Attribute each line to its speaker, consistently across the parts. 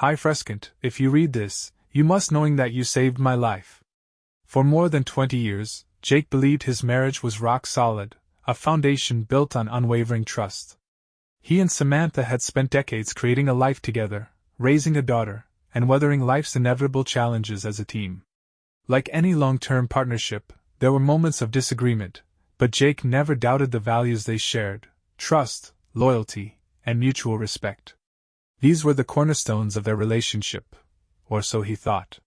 Speaker 1: Hi Frescont, if you read this, you must knowing that you saved my life. For more than 20 years, Jake believed his marriage was rock solid, a foundation built on unwavering trust. He and Samantha had spent decades creating a life together, raising a daughter, and weathering life's inevitable challenges as a team. Like any long-term partnership, there were moments of disagreement, but Jake never doubted the values they shared: trust, loyalty, and mutual respect. These were the cornerstones of their relationship, or so he thought.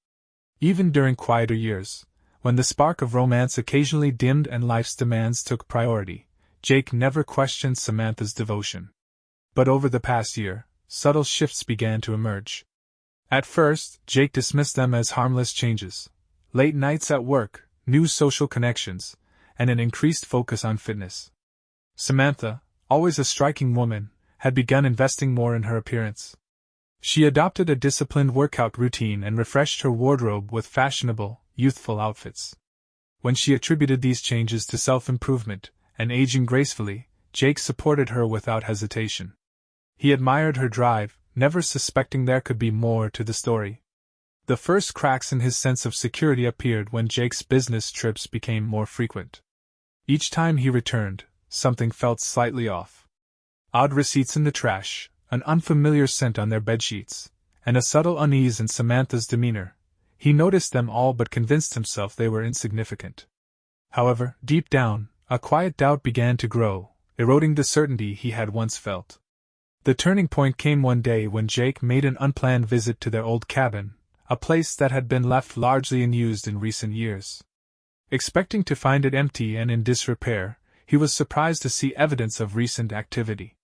Speaker 1: Even during quieter years, when the spark of romance occasionally dimmed and life's demands took priority, Jake never questioned Samantha's devotion. But over the past year, subtle shifts began to emerge. At first, Jake dismissed them as harmless changes: late nights at work, new social connections, and an increased focus on fitness. Samantha, always a striking woman, had begun investing more in her appearance. She adopted a disciplined workout routine and refreshed her wardrobe with fashionable, youthful outfits. When she attributed these changes to self-improvement and aging gracefully, Jake supported her without hesitation. He admired her drive, never suspecting there could be more to the story. The first cracks in his sense of security appeared when Jake's business trips became more frequent. Each time he returned, something felt slightly off. Odd receipts in the trash, an unfamiliar scent on their bedsheets, and a subtle unease in Samantha's demeanor. He noticed them all but convinced himself they were insignificant. However, deep down, a quiet doubt began to grow, eroding the certainty he had once felt. The turning point came one day when Jake made an unplanned visit to their old cabin, a place that had been left largely unused in recent years. Expecting to find it empty and in disrepair, he was surprised to see evidence of recent activity.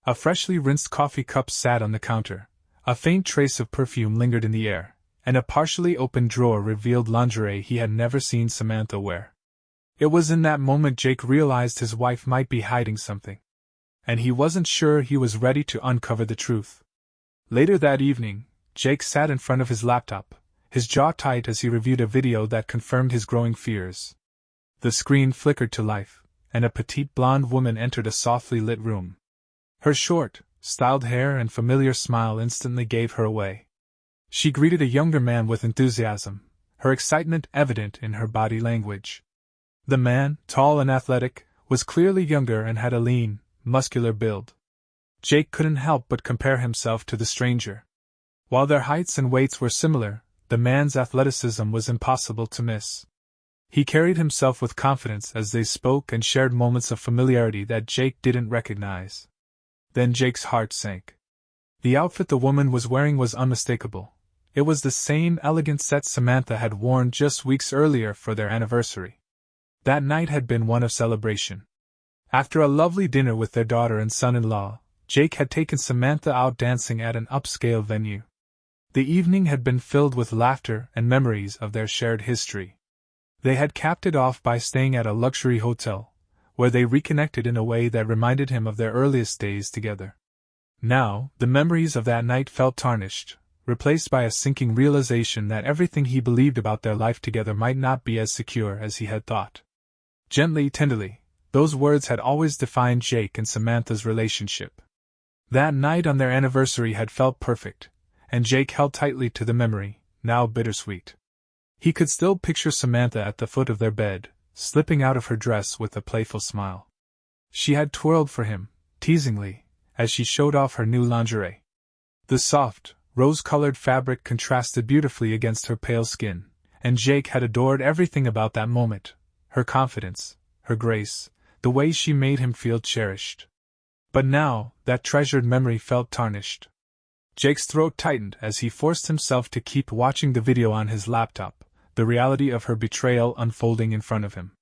Speaker 1: A freshly rinsed coffee cup sat on the counter, a faint trace of perfume lingered in the air, and a partially open drawer revealed lingerie he had never seen Samantha wear. It was in that moment Jake realized his wife might be hiding something. And he wasn't sure he was ready to uncover the truth. Later that evening, Jake sat in front of his laptop, his jaw tight as he reviewed a video that confirmed his growing fears. The screen flickered to life, and a petite blonde woman entered a softly lit room. Her short, styled hair and familiar smile instantly gave her away. She greeted a younger man with enthusiasm, her excitement evident in her body language. The man, tall and athletic, was clearly younger and had a lean, muscular build. Jake couldn't help but compare himself to the stranger. While their heights and weights were similar, the man's athleticism was impossible to miss. He carried himself with confidence as they spoke and shared moments of familiarity that Jake didn't recognize. Then Jake's heart sank. The outfit the woman was wearing was unmistakable. It was the same elegant set Samantha had worn just weeks earlier for their anniversary. That night had been one of celebration. After a lovely dinner with their daughter and son-in-law, Jake had taken Samantha out dancing at an upscale venue. The evening had been filled with laughter and memories of their shared history. They had capped it off by staying at a luxury hotel, where they reconnected in a way that reminded him of their earliest days together. Now, the memories of that night felt tarnished, replaced by a sinking realization that everything he believed about their life together might not be as secure as he had thought. Gently, tenderly, those words had always defined Jake and Samantha's relationship. That night on their anniversary had felt perfect, and Jake held tightly to the memory, now bittersweet. He could still picture Samantha at the foot of their bed, slipping out of her dress with a playful smile. She had twirled for him, teasingly, as she showed off her new lingerie. The soft, rose-colored fabric contrasted beautifully against her pale skin, and Jake had adored everything about that moment: her confidence, her grace, the way she made him feel cherished. But now, that treasured memory felt tarnished. Jake's throat tightened as he forced himself to keep watching the video on his laptop, the reality of her betrayal unfolding in front of him.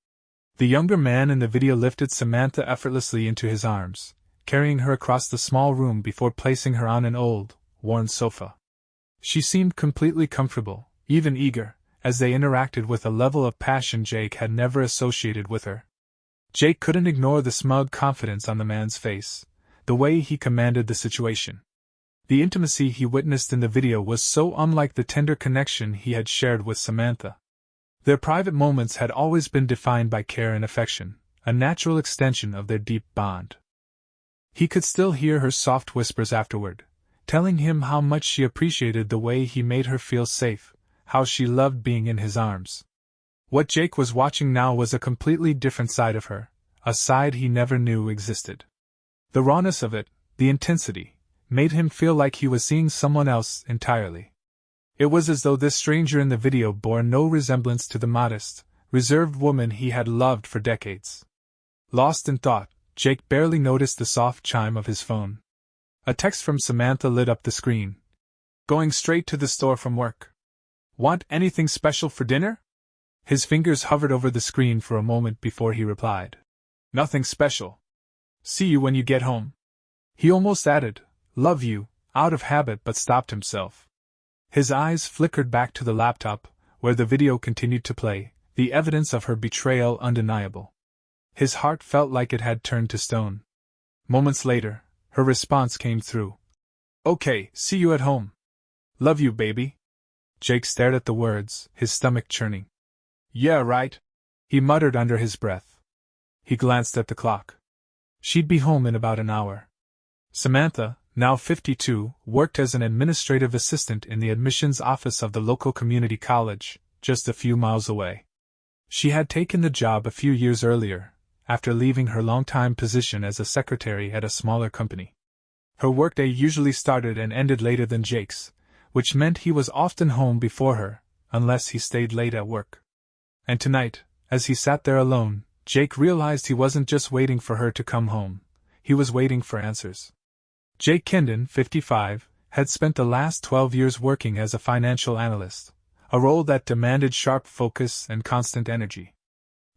Speaker 1: The younger man in the video lifted Samantha effortlessly into his arms, carrying her across the small room before placing her on an old, worn sofa. She seemed completely comfortable, even eager, as they interacted with a level of passion Jake had never associated with her. Jake couldn't ignore the smug confidence on the man's face, the way he commanded the situation. The intimacy he witnessed in the video was so unlike the tender connection he had shared with Samantha. Their private moments had always been defined by care and affection, a natural extension of their deep bond. He could still hear her soft whispers afterward, telling him how much she appreciated the way he made her feel safe, how she loved being in his arms. What Jake was watching now was a completely different side of her, a side he never knew existed. The rawness of it, the intensity, made him feel like he was seeing someone else entirely. It was as though this stranger in the video bore no resemblance to the modest, reserved woman he had loved for decades. Lost in thought, Jake barely noticed the soft chime of his phone. A text from Samantha lit up the screen. "Going straight to the store from work. Want anything special for dinner?" His fingers hovered over the screen for a moment before he replied. "Nothing special. See you when you get home." He almost added, "Love you," out of habit, but stopped himself. His eyes flickered back to the laptop, where the video continued to play, the evidence of her betrayal undeniable. His heart felt like it had turned to stone. Moments later, her response came through. "Okay, see you at home. Love you, baby." Jake stared at the words, his stomach churning. "Yeah, right," he muttered under his breath. He glanced at the clock. She'd be home in about an hour. Samantha, now 52, worked as an administrative assistant in the admissions office of the local community college, just a few miles away. She had taken the job a few years earlier, after leaving her long-time position as a secretary at a smaller company. Her workday usually started and ended later than Jake's, which meant he was often home before her, unless he stayed late at work. And tonight, as he sat there alone, Jake realized he wasn't just waiting for her to come home, he was waiting for answers. Jake Kindon, 55, had spent the last 12 years working as a financial analyst, a role that demanded sharp focus and constant energy.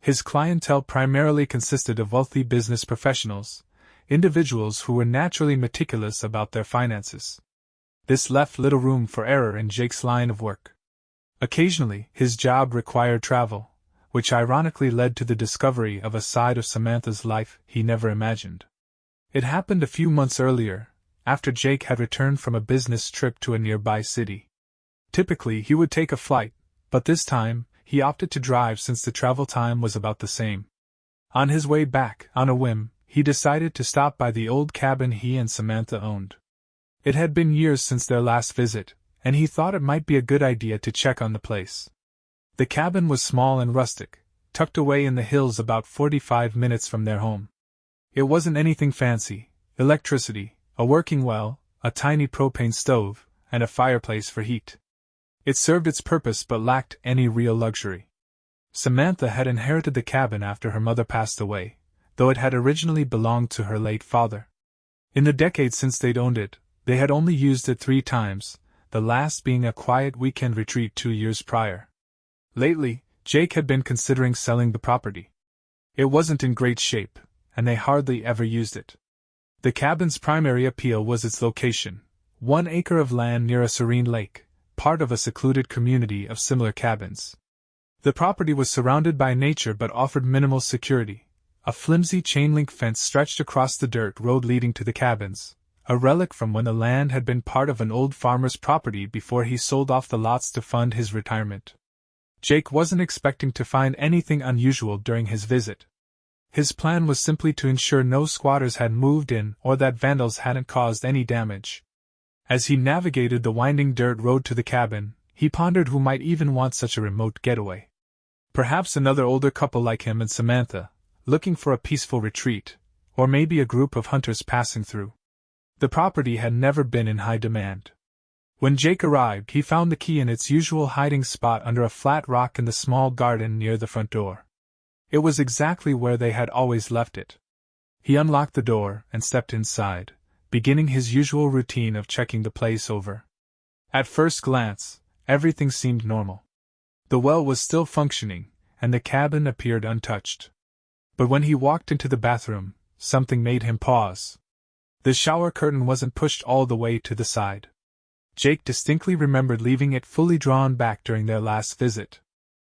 Speaker 1: His clientele primarily consisted of wealthy business professionals, individuals who were naturally meticulous about their finances. This left little room for error in Jake's line of work. Occasionally, his job required travel, which ironically led to the discovery of a side of Samantha's life he never imagined. It happened a few months earlier, after Jake had returned from a business trip to a nearby city. Typically, he would take a flight, but this time, he opted to drive since the travel time was about the same. On his way back, on a whim, he decided to stop by the old cabin he and Samantha owned. It had been years since their last visit, and he thought it might be a good idea to check on the place. The cabin was small and rustic, tucked away in the hills about 45 minutes from their home. It wasn't anything fancy: electricity, a working well, a tiny propane stove, and a fireplace for heat. It served its purpose but lacked any real luxury. Samantha had inherited the cabin after her mother passed away, though it had originally belonged to her late father. In the decades since they'd owned it, they had only used it 3 times, the last being a quiet weekend retreat 2 years prior. Lately, Jake had been considering selling the property. It wasn't in great shape, and they hardly ever used it. The cabin's primary appeal was its location: 1 acre of land near a serene lake, part of a secluded community of similar cabins. The property was surrounded by nature but offered minimal security. A flimsy chain-link fence stretched across the dirt road leading to the cabins, a relic from when the land had been part of an old farmer's property before he sold off the lots to fund his retirement. Jake wasn't expecting to find anything unusual during his visit. His plan was simply to ensure no squatters had moved in or that vandals hadn't caused any damage. As he navigated the winding dirt road to the cabin, he pondered who might even want such a remote getaway. Perhaps another older couple like him and Samantha, looking for a peaceful retreat, or maybe a group of hunters passing through. The property had never been in high demand. When Jake arrived, he found the key in its usual hiding spot under a flat rock in the small garden near the front door. It was exactly where they had always left it. He unlocked the door and stepped inside, beginning his usual routine of checking the place over. At first glance, everything seemed normal. The well was still functioning, and the cabin appeared untouched. But when he walked into the bathroom, something made him pause. The shower curtain wasn't pushed all the way to the side. Jake distinctly remembered leaving it fully drawn back during their last visit.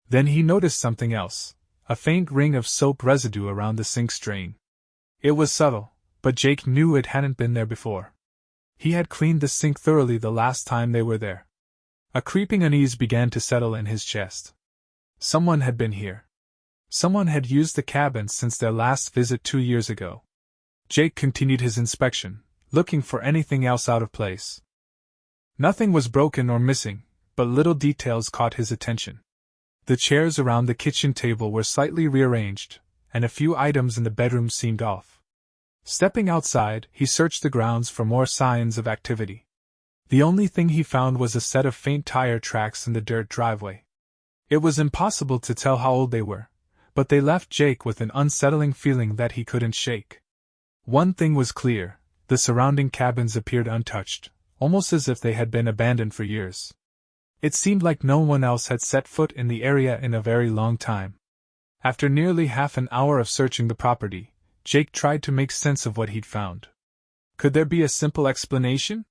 Speaker 1: Then he noticed something else: a faint ring of soap residue around the sink's drain. It was subtle, but Jake knew it hadn't been there before. He had cleaned the sink thoroughly the last time they were there. A creeping unease began to settle in his chest. Someone had been here. Someone had used the cabin since their last visit 2 years ago. Jake continued his inspection, looking for anything else out of place. Nothing was broken or missing, but little details caught his attention. The chairs around the kitchen table were slightly rearranged, and a few items in the bedroom seemed off. Stepping outside, he searched the grounds for more signs of activity. The only thing he found was a set of faint tire tracks in the dirt driveway. It was impossible to tell how old they were, but they left Jake with an unsettling feeling that he couldn't shake. One thing was clear: the surrounding cabins appeared untouched, almost as if they had been abandoned for years. It seemed like no one else had set foot in the area in a very long time. After nearly half an hour of searching the property, Jake tried to make sense of what he'd found. Could there be a simple explanation?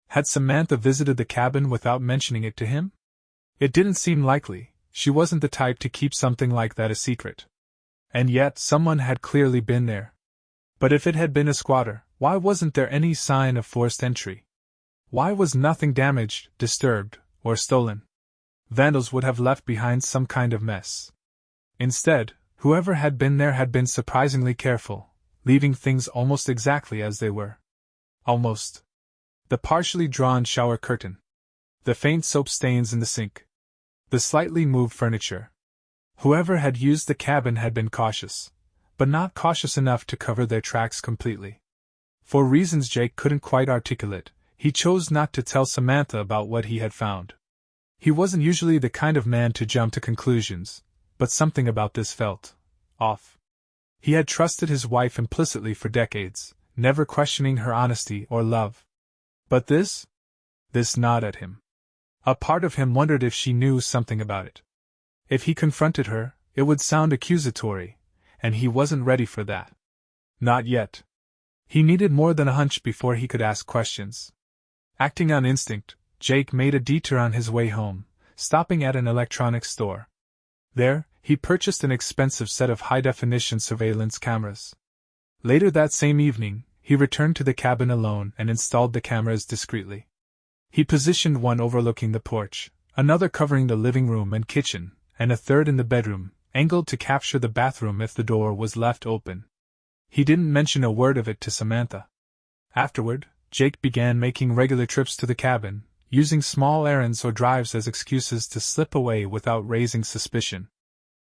Speaker 1: Had Samantha visited the cabin without mentioning it to him? It didn't seem likely. She wasn't the type to keep something like that a secret. And yet someone had clearly been there. But if it had been a squatter, why wasn't there any sign of forced entry? Why was nothing damaged, disturbed, or stolen? Vandals would have left behind some kind of mess. Instead, whoever had been there had been surprisingly careful, leaving things almost exactly as they were. Almost. The partially drawn shower curtain. The faint soap stains in the sink. The slightly moved furniture. Whoever had used the cabin had been cautious, but not cautious enough to cover their tracks completely. For reasons Jake couldn't quite articulate, he chose not to tell Samantha about what he had found. He wasn't usually the kind of man to jump to conclusions, but something about this felt off. He had trusted his wife implicitly for decades, never questioning her honesty or love. But this gnawed at him. A part of him wondered if she knew something about it. If he confronted her, it would sound accusatory, and he wasn't ready for that. Not yet. He needed more than a hunch before he could ask questions. Acting on instinct, Jake made a detour on his way home, stopping at an electronics store. There, he purchased an expensive set of high-definition surveillance cameras. Later that same evening, he returned to the cabin alone and installed the cameras discreetly. He positioned one overlooking the porch, another covering the living room and kitchen, and a third in the bedroom, angled to capture the bathroom if the door was left open. He didn't mention a word of it to Samantha. Afterward, Jake began making regular trips to the cabin, using small errands or drives as excuses to slip away without raising suspicion.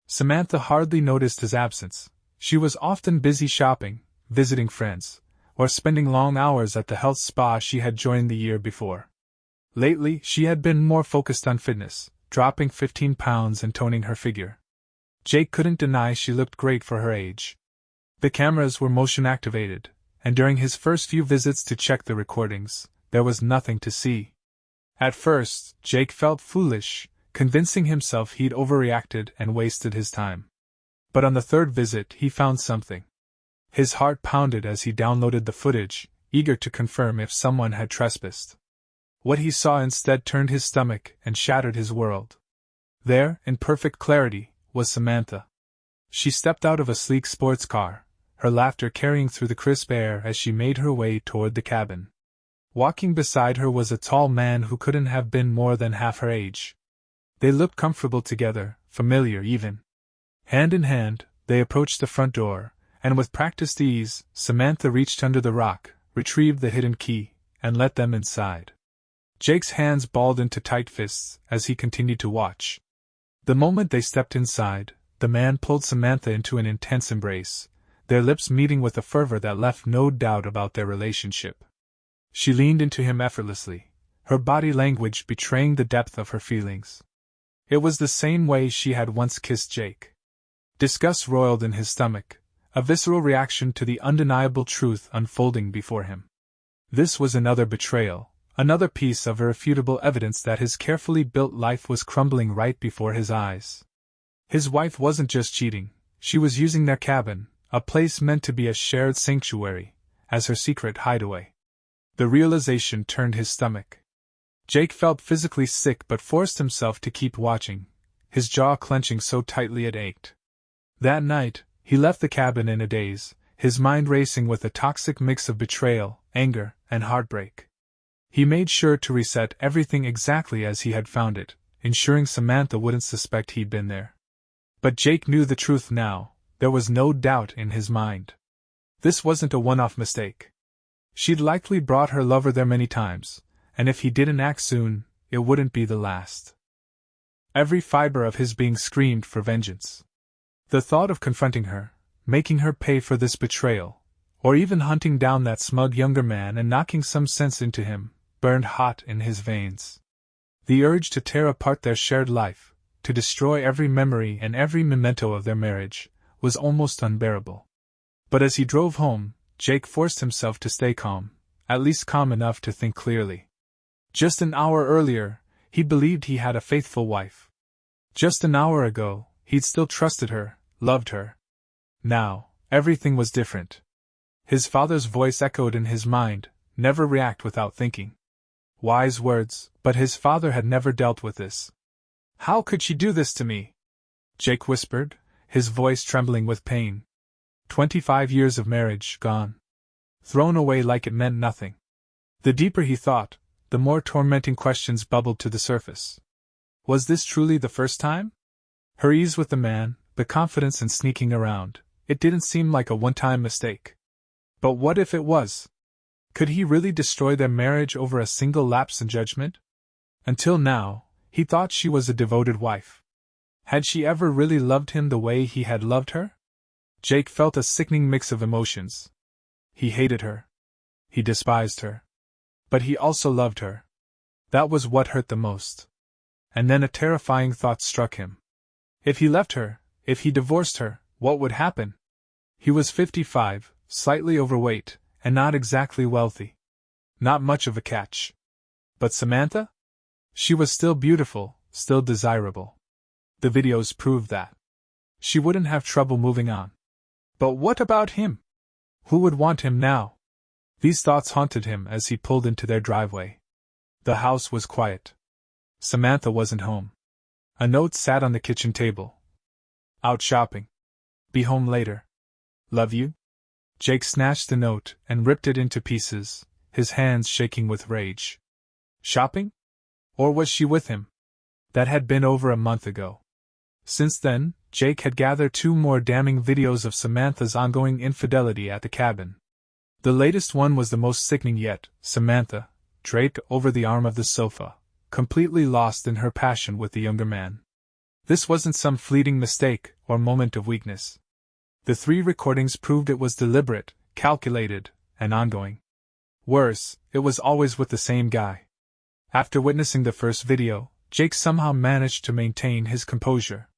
Speaker 1: Samantha hardly noticed his absence. She was often busy shopping, visiting friends, or spending long hours at the health spa she had joined the year before. Lately, she had been more focused on fitness, dropping 15 pounds and toning her figure. Jake couldn't deny she looked great for her age. The cameras were motion-activated, and during his first few visits to check the recordings, there was nothing to see. At first, Jake felt foolish, convincing himself he'd overreacted and wasted his time. But on the third visit, he found something. His heart pounded as he downloaded the footage, eager to confirm if someone had trespassed. What he saw instead turned his stomach and shattered his world. There, in perfect clarity, was Samantha. She stepped out of a sleek sports car, her laughter carrying through the crisp air as she made her way toward the cabin. Walking beside her was a tall man who couldn't have been more than half her age. They looked comfortable together, familiar even. Hand in hand, they approached the front door, and with practiced ease, Samantha reached under the rock, retrieved the hidden key, and let them inside. Jake's hands balled into tight fists as he continued to watch. The moment they stepped inside, the man pulled Samantha into an intense embrace, their lips meeting with a fervor that left no doubt about their relationship. She leaned into him effortlessly, her body language betraying the depth of her feelings. It was the same way she had once kissed Jake. Disgust roiled in his stomach, a visceral reaction to the undeniable truth unfolding before him. This was another betrayal. Another piece of irrefutable evidence that his carefully built life was crumbling right before his eyes. His wife wasn't just cheating, she was using their cabin, a place meant to be a shared sanctuary, as her secret hideaway. The realization turned his stomach. Jake felt physically sick but forced himself to keep watching, his jaw clenching so tightly it ached. That night, he left the cabin in a daze, his mind racing with a toxic mix of betrayal, anger, and heartbreak. He made sure to reset everything exactly as he had found it, ensuring Samantha wouldn't suspect he'd been there. But Jake knew the truth now, there was no doubt in his mind. This wasn't a one-off mistake. She'd likely brought her lover there many times, and if he didn't act soon, it wouldn't be the last. Every fiber of his being screamed for vengeance. The thought of confronting her, making her pay for this betrayal, or even hunting down that smug younger man and knocking some sense into him, burned hot in his veins. The urge to tear apart their shared life, to destroy every memory and every memento of their marriage, was almost unbearable. But as he drove home, Jake forced himself to stay calm, at least calm enough to think clearly. Just an hour earlier, he believed he had a faithful wife. Just an hour ago, he'd still trusted her, loved her. Now, everything was different. His father's voice echoed in his mind, "Never react without thinking." Wise words, but his father had never dealt with this. "How could she do this to me?" Jake whispered, his voice trembling with pain. 25 years of marriage gone. Thrown away like it meant nothing. The deeper he thought, the more tormenting questions bubbled to the surface. Was this truly the first time? Her ease with the man, the confidence in sneaking around, it didn't seem like a one-time mistake. But what if it was? Could he really destroy their marriage over a single lapse in judgment? Until now, he thought she was a devoted wife. Had she ever really loved him the way he had loved her? Jake felt a sickening mix of emotions. He hated her. He despised her. But he also loved her. That was what hurt the most. And then a terrifying thought struck him. If he left her, if he divorced her, what would happen? He was 55, slightly overweight, and not exactly wealthy. Not much of a catch. But Samantha? She was still beautiful, still desirable. The videos proved that. She wouldn't have trouble moving on. But what about him? Who would want him now? These thoughts haunted him as he pulled into their driveway. The house was quiet. Samantha wasn't home. A note sat on the kitchen table. "Out shopping. Be home later. Love you." Jake snatched the note and ripped it into pieces, his hands shaking with rage. Shopping? Or was she with him? That had been over a month ago. Since then, Jake had gathered 2 more damning videos of Samantha's ongoing infidelity at the cabin. The latest one was the most sickening yet. Samantha, draped over the arm of the sofa, completely lost in her passion with the younger man. This wasn't some fleeting mistake or moment of weakness. The 3 recordings proved it was deliberate, calculated, and ongoing. Worse, it was always with the same guy. After witnessing the first video, Jake somehow managed to maintain his composure.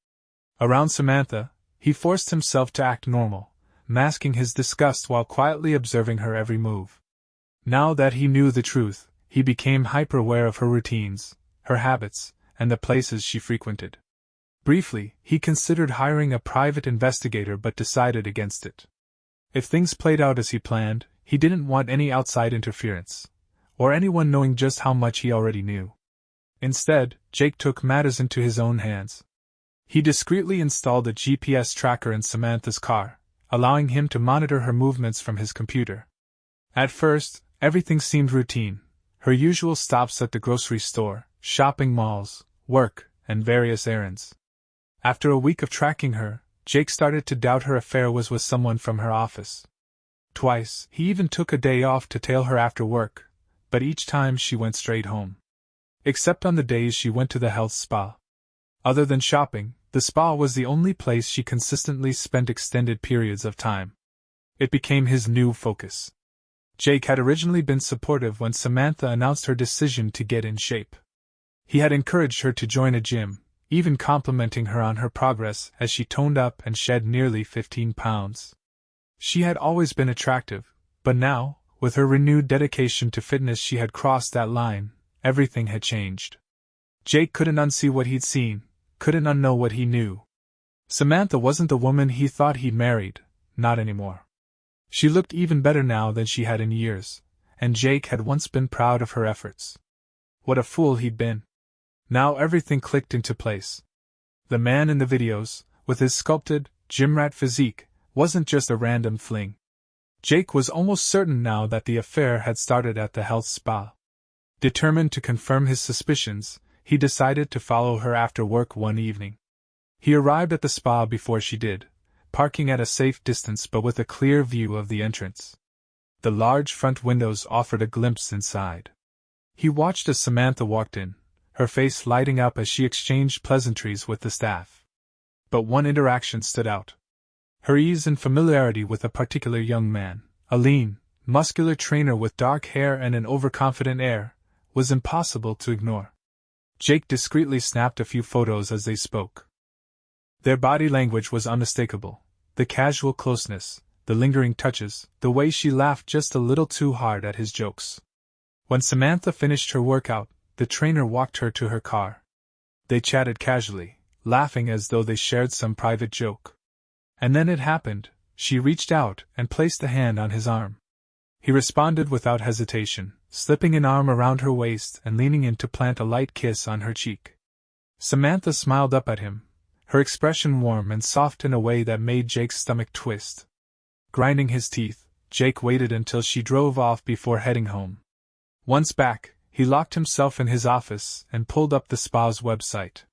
Speaker 1: Around Samantha, he forced himself to act normal, masking his disgust while quietly observing her every move. Now that he knew the truth, he became hyper-aware of her routines, her habits, and the places she frequented. Briefly, he considered hiring a private investigator but decided against it. If things played out as he planned, he didn't want any outside interference, or anyone knowing just how much he already knew. Instead, Jake took matters into his own hands. He discreetly installed a GPS tracker in Samantha's car, allowing him to monitor her movements from his computer. At first, everything seemed routine, her usual stops at the grocery store, shopping malls, work, and various errands. After a week of tracking her, Jake started to doubt her affair was with someone from her office. Twice, he even took a day off to tail her after work, but each time she went straight home. Except on the days she went to the health spa. Other than shopping, the spa was the only place she consistently spent extended periods of time. It became his new focus. Jake had originally been supportive when Samantha announced her decision to get in shape. He had encouraged her to join a gym, even complimenting her on her progress as she toned up and shed nearly 15 pounds. She had always been attractive, but now, with her renewed dedication to fitness, she had crossed that line. Everything had changed. Jake couldn't unsee what he'd seen, couldn't unknow what he knew. Samantha wasn't the woman he thought he'd married, not anymore. She looked even better now than she had in years, and Jake had once been proud of her efforts. What a fool he'd been. Now everything clicked into place. The man in the videos, with his sculpted, gym rat physique, wasn't just a random fling. Jake was almost certain now that the affair had started at the health spa. Determined to confirm his suspicions, he decided to follow her after work one evening. He arrived at the spa before she did, parking at a safe distance but with a clear view of the entrance. The large front windows offered a glimpse inside. He watched as Samantha walked in, her face lighting up as she exchanged pleasantries with the staff. But one interaction stood out. Her ease and familiarity with a particular young man, a lean, muscular trainer with dark hair and an overconfident air, was impossible to ignore. Jake discreetly snapped a few photos as they spoke. Their body language was unmistakable. The casual closeness, the lingering touches, the way she laughed just a little too hard at his jokes. When Samantha finished her workout, the trainer walked her to her car. They chatted casually, laughing as though they shared some private joke. And then it happened. She reached out and placed a hand on his arm. He responded without hesitation, slipping an arm around her waist and leaning in to plant a light kiss on her cheek. Samantha smiled up at him, her expression warm and soft in a way that made Jake's stomach twist. Grinding his teeth, Jake waited until she drove off before heading home. Once back, he locked himself in his office and pulled up the spa's website.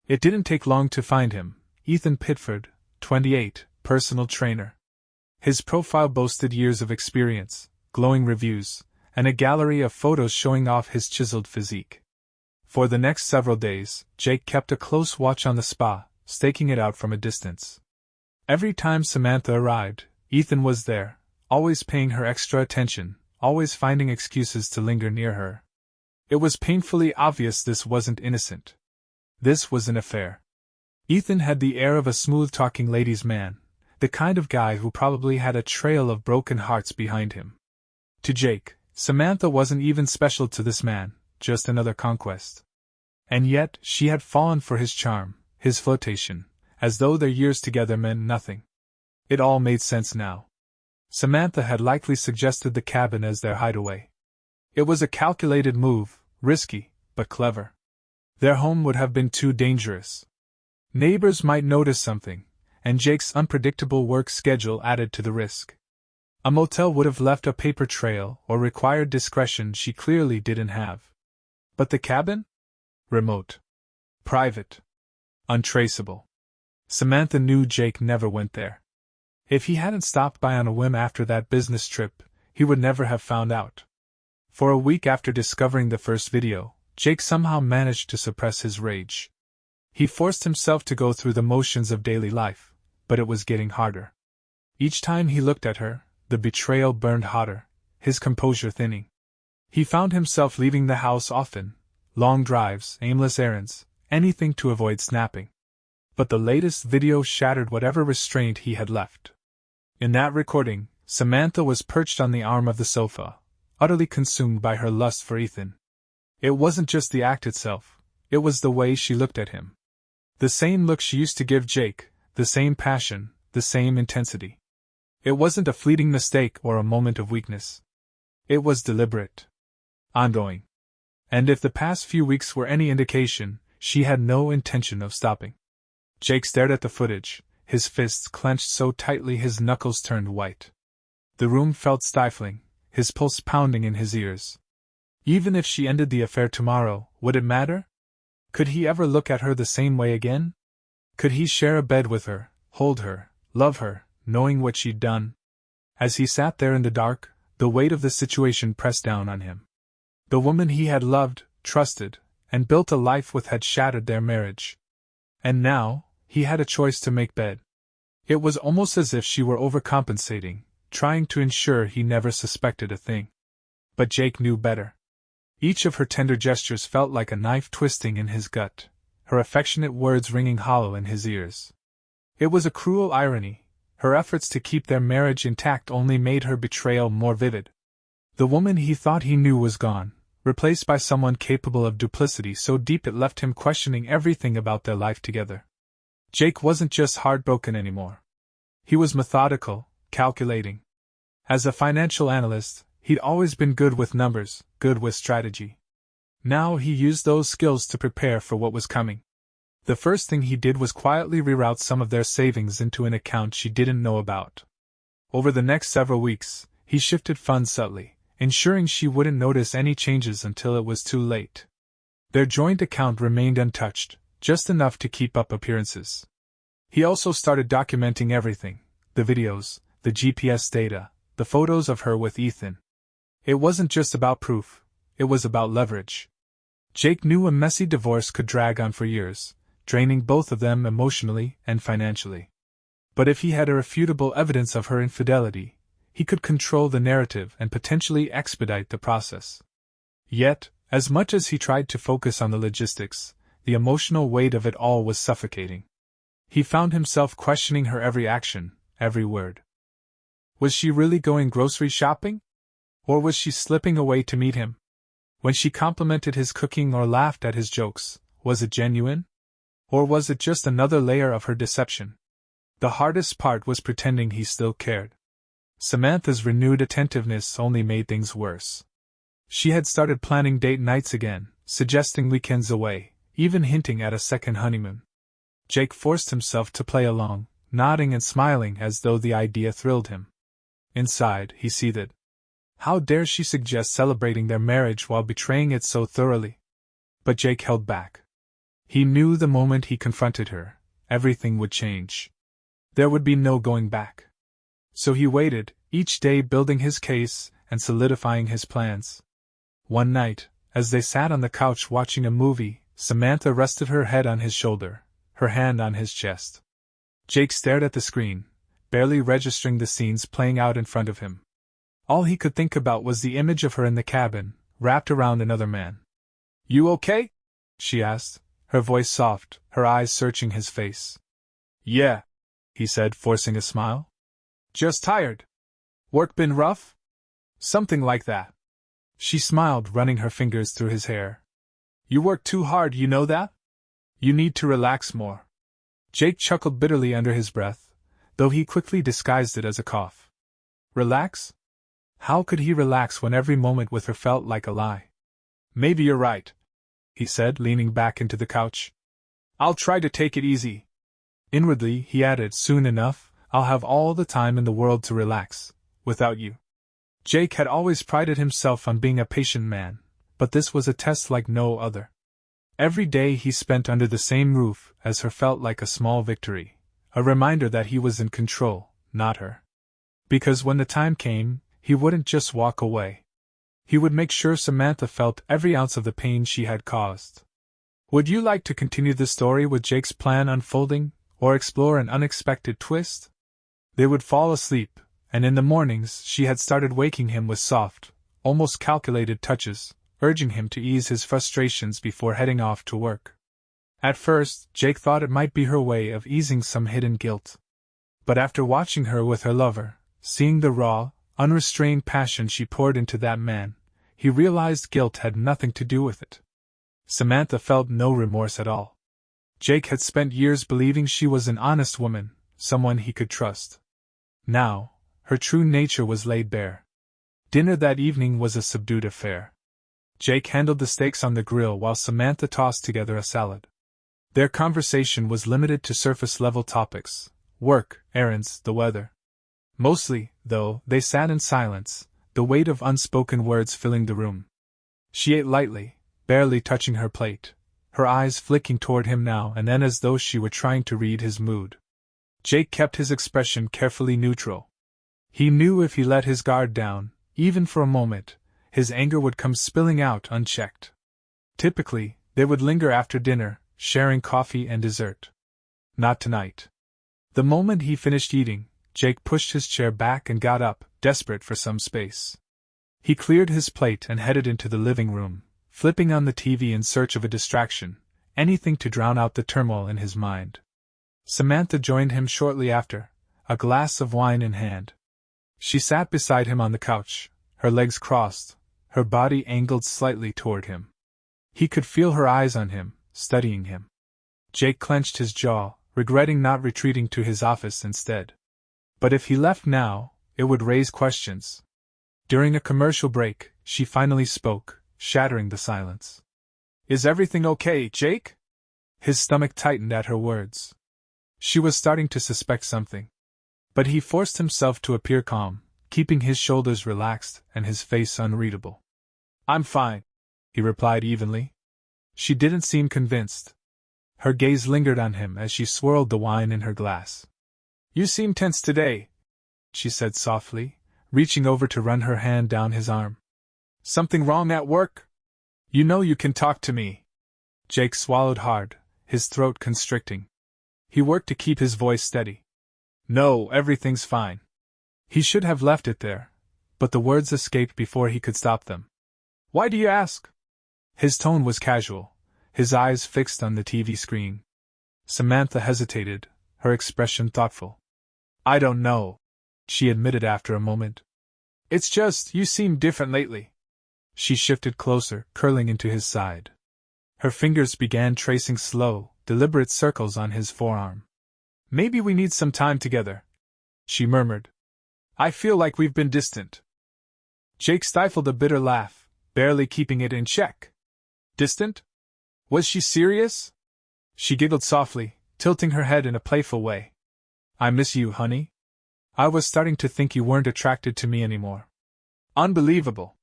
Speaker 1: It didn't take long to find him, Ethan Pitford, 28, personal trainer. His profile boasted years of experience, glowing reviews, and a gallery of photos showing off his chiseled physique. For the next several days, Jake kept a close watch on the spa, staking it out from a distance. Every time Samantha arrived, Ethan was there, always paying her extra attention, always finding excuses to linger near her. It was painfully obvious this wasn't innocent. This was an affair. Ethan had the air of a smooth-talking ladies' man, the kind of guy who probably had a trail of broken hearts behind him. To Jake, Samantha wasn't even special to this man, just another conquest. And yet, she had fallen for his charm, his flirtation, as though their years together meant nothing. It all made sense now. Samantha had likely suggested the cabin as their hideaway. It was a calculated move, risky, but clever. Their home would have been too dangerous. Neighbors might notice something, and Jake's unpredictable work schedule added to the risk. A motel would have left a paper trail or required discretion she clearly didn't have. But the cabin? Remote. Private. Untraceable. Samantha knew Jake never went there. If he hadn't stopped by on a whim after that business trip, he would never have found out. For a week after discovering the first video, Jake somehow managed to suppress his rage. He forced himself to go through the motions of daily life, but it was getting harder. Each time he looked at her, the betrayal burned hotter, his composure thinning. He found himself leaving the house often, long drives, aimless errands, anything to avoid snapping. But the latest video shattered whatever restraint he had left. In that recording, Samantha was perched on the arm of the sofa, utterly consumed by her lust for Ethan. It wasn't just the act itself, it was the way she looked at him. The same look she used to give Jake, the same passion, the same intensity. It wasn't a fleeting mistake or a moment of weakness. It was deliberate. Ongoing. And if the past few weeks were any indication, she had no intention of stopping. Jake stared at the footage, his fists clenched so tightly his knuckles turned white. The room felt stifling, his pulse pounding in his ears. Even if she ended the affair tomorrow, would it matter? Could he ever look at her the same way again? Could he share a bed with her, hold her, love her, knowing what she'd done? As he sat there in the dark, the weight of the situation pressed down on him. The woman he had loved, trusted, and built a life with had shattered their marriage. And now, he had a choice to make bed. It was almost as if she were overcompensating, trying to ensure he never suspected a thing. But Jake knew better. Each of her tender gestures felt like a knife twisting in his gut, her affectionate words ringing hollow in his ears. It was a cruel irony. Her efforts to keep their marriage intact only made her betrayal more vivid. The woman he thought he knew was gone, replaced by someone capable of duplicity so deep it left him questioning everything about their life together. Jake wasn't just heartbroken anymore. He was methodical, calculating. As a financial analyst, he'd always been good with numbers, good with strategy. Now he used those skills to prepare for what was coming. The first thing he did was quietly reroute some of their savings into an account she didn't know about. Over the next several weeks, he shifted funds subtly, ensuring she wouldn't notice any changes until it was too late. Their joint account remained untouched, just enough to keep up appearances. He also started documenting everything, the videos, the GPS data, the photos of her with Ethan. It wasn't just about proof, it was about leverage. Jake knew a messy divorce could drag on for years, draining both of them emotionally and financially. But if he had irrefutable evidence of her infidelity, he could control the narrative and potentially expedite the process. Yet, as much as he tried to focus on the logistics, the emotional weight of it all was suffocating. He found himself questioning her every action, every word. Was she really going grocery shopping? Or was she slipping away to meet him? When she complimented his cooking or laughed at his jokes, was it genuine? Or was it just another layer of her deception? The hardest part was pretending he still cared. Samantha's renewed attentiveness only made things worse. She had started planning date nights again, suggesting weekends away, even hinting at a second honeymoon. Jake forced himself to play along, nodding and smiling as though the idea thrilled him. Inside, he seethed. How dare she suggest celebrating their marriage while betraying it so thoroughly? But Jake held back. He knew the moment he confronted her, everything would change. There would be no going back. So he waited, each day building his case and solidifying his plans. One night, as they sat on the couch watching a movie, Samantha rested her head on his shoulder, her hand on his chest. Jake stared at the screen, barely registering the scenes playing out in front of him. All he could think about was the image of her in the cabin, wrapped around another man. "You okay?" she asked, her voice soft, her eyes searching his face. "Yeah," he said, forcing a smile. "Just tired. Work been rough?" "Something like that." She smiled, running her fingers through his hair. "You work too hard, you know that? You need to relax more." Jake chuckled bitterly under his breath, though he quickly disguised it as a cough. Relax? How could he relax when every moment with her felt like a lie? "Maybe you're right," he said, leaning back into the couch. "I'll try to take it easy." Inwardly, he added, "Soon enough, I'll have all the time in the world to relax, without you." Jake had always prided himself on being a patient man, but this was a test like no other. Every day he spent under the same roof as her felt like a small victory, a reminder that he was in control, not her. Because when the time came, he wouldn't just walk away. He would make sure Samantha felt every ounce of the pain she had caused. Would you like to continue the story with Jake's plan unfolding, or explore an unexpected twist? They would fall asleep, and in the mornings she had started waking him with soft, almost calculated touches, urging him to ease his frustrations before heading off to work. At first, Jake thought it might be her way of easing some hidden guilt. But after watching her with her lover, seeing the raw, unrestrained passion she poured into that man, he realized guilt had nothing to do with it. Samantha felt no remorse at all. Jake had spent years believing she was an honest woman, someone he could trust. Now, her true nature was laid bare. Dinner that evening was a subdued affair. Jake handled the steaks on the grill while Samantha tossed together a salad. Their conversation was limited to surface-level topics: work, errands, the weather. Mostly, though, they sat in silence, the weight of unspoken words filling the room. She ate lightly, barely touching her plate, her eyes flicking toward him now and then as though she were trying to read his mood. Jake kept his expression carefully neutral. He knew if he let his guard down, even for a moment, his anger would come spilling out unchecked. Typically, they would linger after dinner, sharing coffee and dessert. Not tonight. The moment he finished eating, Jake pushed his chair back and got up, desperate for some space. He cleared his plate and headed into the living room, flipping on the TV in search of a distraction, anything to drown out the turmoil in his mind. Samantha joined him shortly after, a glass of wine in hand. She sat beside him on the couch, her legs crossed, her body angled slightly toward him. He could feel her eyes on him, studying him. Jake clenched his jaw, regretting not retreating to his office instead. But if he left now, it would raise questions. During a commercial break, she finally spoke, shattering the silence. "Is everything okay, Jake?" His stomach tightened at her words. She was starting to suspect something. But he forced himself to appear calm, keeping his shoulders relaxed and his face unreadable. "I'm fine," he replied evenly. She didn't seem convinced. Her gaze lingered on him as she swirled the wine in her glass. "You seem tense today," she said softly, reaching over to run her hand down his arm. Something wrong at work? You know you can talk to me. Jake swallowed hard, his throat constricting. He worked to keep his voice steady. No, everything's fine. He should have left it there, but the words escaped before he could stop them. Why do you ask? His tone was casual, his eyes fixed on the TV screen. Samantha hesitated, her expression thoughtful. I don't know, she admitted after a moment. It's just, you seem different lately. She shifted closer, curling into his side. Her fingers began tracing slow, deliberate circles on his forearm. Maybe we need some time together, she murmured. I feel like we've been distant. Jake stifled a bitter laugh, barely keeping it in check. Distant? Was she serious? She giggled softly, tilting her head in a playful way. I miss you, honey. I was starting to think you weren't attracted to me anymore. Unbelievable.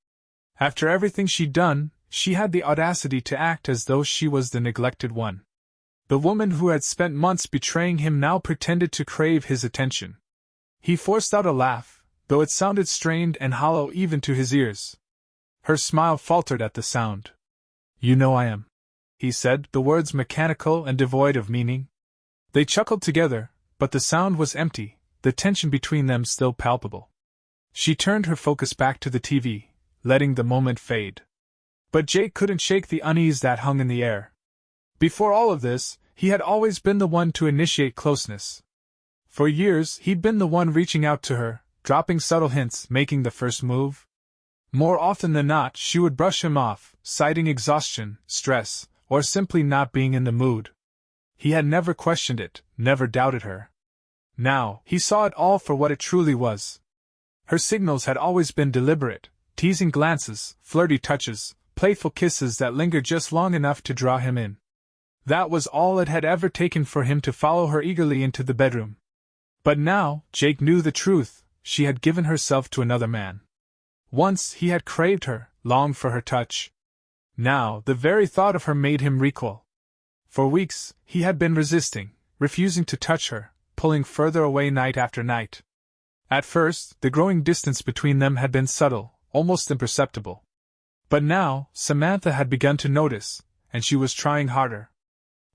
Speaker 1: After everything she'd done, she had the audacity to act as though she was the neglected one. The woman who had spent months betraying him now pretended to crave his attention. He forced out a laugh, though it sounded strained and hollow even to his ears. Her smile faltered at the sound. You know I am, he said, the words mechanical and devoid of meaning. They chuckled together, but the sound was empty, the tension between them still palpable. She turned her focus back to the TV, letting the moment fade. But Jake couldn't shake the unease that hung in the air. Before all of this, he had always been the one to initiate closeness. For years, he'd been the one reaching out to her, dropping subtle hints, making the first move. More often than not, she would brush him off, citing exhaustion, stress, or simply not being in the mood. He had never questioned it, never doubted her. Now, he saw it all for what it truly was. Her signals had always been deliberate, teasing glances, flirty touches, playful kisses that lingered just long enough to draw him in. That was all it had ever taken for him to follow her eagerly into the bedroom. But now, Jake knew the truth, she had given herself to another man. Once he had craved her, longed for her touch. Now, the very thought of her made him recoil. For weeks, he had been resisting, refusing to touch her, pulling further away night after night. At first, the growing distance between them had been subtle, almost imperceptible. But now, Samantha had begun to notice, and she was trying harder.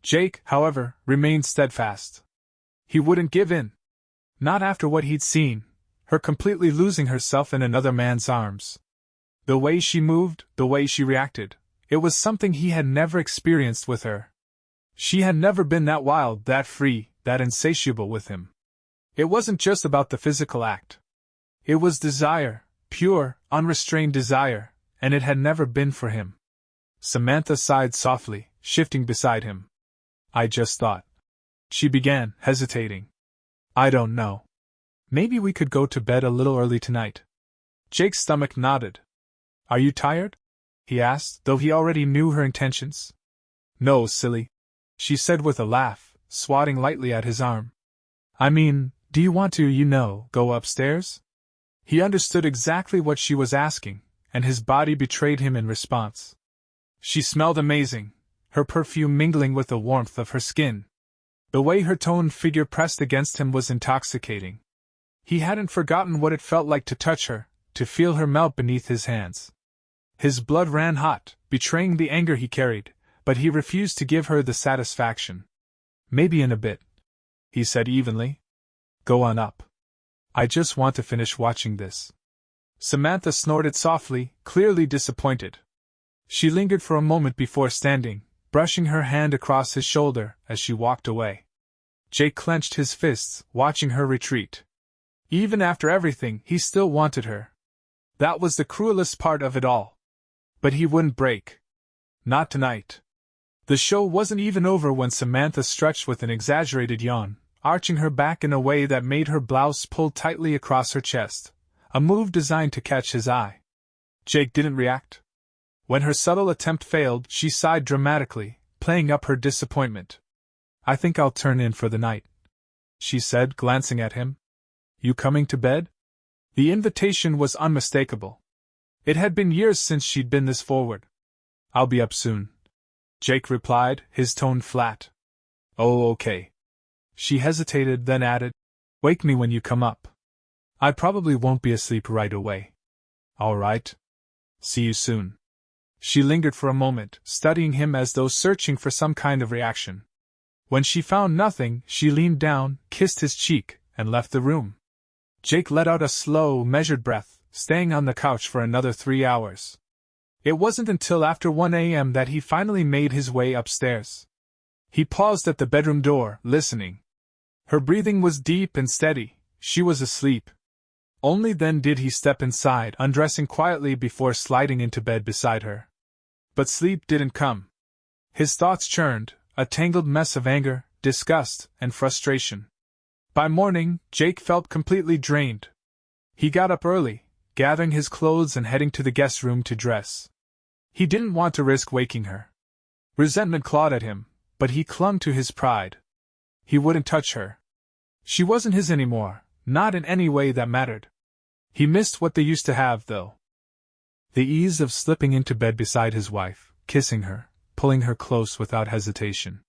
Speaker 1: Jake, however, remained steadfast. He wouldn't give in. Not after what he'd seen, her completely losing herself in another man's arms. The way she moved, the way she reacted, it was something he had never experienced with her. She had never been that wild, that free, that insatiable with him. It wasn't just about the physical act. It was desire, pure, unrestrained desire, and it had never been for him. Samantha sighed softly, shifting beside him. I just thought. She began, hesitating. I don't know. Maybe we could go to bed a little early tonight. Jake's stomach nodded. Are you tired? He asked, though he already knew her intentions. No, silly, she said with a laugh, swatting lightly at his arm. I mean, do you want to, go upstairs? He understood exactly what she was asking, and his body betrayed him in response. She smelled amazing, her perfume mingling with the warmth of her skin. The way her toned figure pressed against him was intoxicating. He hadn't forgotten what it felt like to touch her, to feel her melt beneath his hands. His blood ran hot, betraying the anger he carried, but he refused to give her the satisfaction. Maybe in a bit, he said evenly. Go on up. I just want to finish watching this. Samantha snorted softly, clearly disappointed. She lingered for a moment before standing, brushing her hand across his shoulder as she walked away. Jake clenched his fists, watching her retreat. Even after everything, he still wanted her. That was the cruelest part of it all. But he wouldn't break. Not tonight. The show wasn't even over when Samantha stretched with an exaggerated yawn, arching her back in a way that made her blouse pull tightly across her chest, a move designed to catch his eye. Jake didn't react. When her subtle attempt failed, she sighed dramatically, playing up her disappointment. I think I'll turn in for the night, she said, glancing at him. You coming to bed? The invitation was unmistakable. It had been years since she'd been this forward. I'll be up soon, Jake replied, his tone flat. Oh, okay. She hesitated, then added, wake me when you come up. I probably won't be asleep right away. All right. See you soon. She lingered for a moment, studying him as though searching for some kind of reaction. When she found nothing, she leaned down, kissed his cheek, and left the room. Jake let out a slow, measured breath, staying on the couch for another 3 hours. It wasn't until after 1 a.m. that he finally made his way upstairs. He paused at the bedroom door, listening. Her breathing was deep and steady. She was asleep. Only then did he step inside, undressing quietly before sliding into bed beside her. But sleep didn't come. His thoughts churned, a tangled mess of anger, disgust, and frustration. By morning, Jake felt completely drained. He got up early, gathering his clothes and heading to the guest room to dress. He didn't want to risk waking her. Resentment clawed at him, but he clung to his pride. He wouldn't touch her. She wasn't his anymore, not in any way that mattered. He missed what they used to have, though. The ease of slipping into bed beside his wife, kissing her, pulling her close without hesitation.